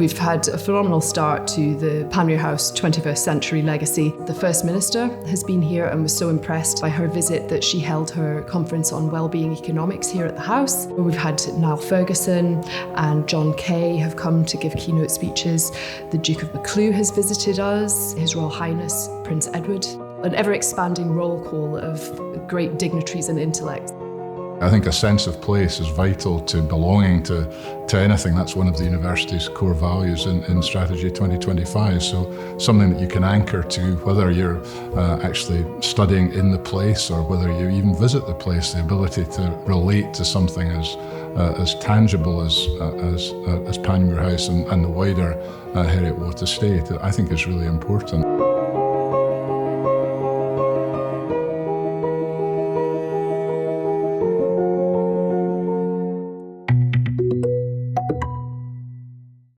We've had a phenomenal start to the Panmure House 21st Century Legacy. The First Minister has been here and was so impressed by her visit that she held her conference on wellbeing economics here at the House. We've had Niall Ferguson and John Kay have come to give keynote speeches. The Duke of Buccleuch has visited us, His Royal Highness Prince Edward. An ever-expanding roll call of great dignitaries and intellects. I think a sense of place is vital to belonging to anything. That's one of the university's core values in Strategy 2025. So something that you can anchor to, whether you're actually studying in the place or whether you even visit the place, the ability to relate to something as tangible as Panmure House and the wider heriot-watt estate, I think is really important.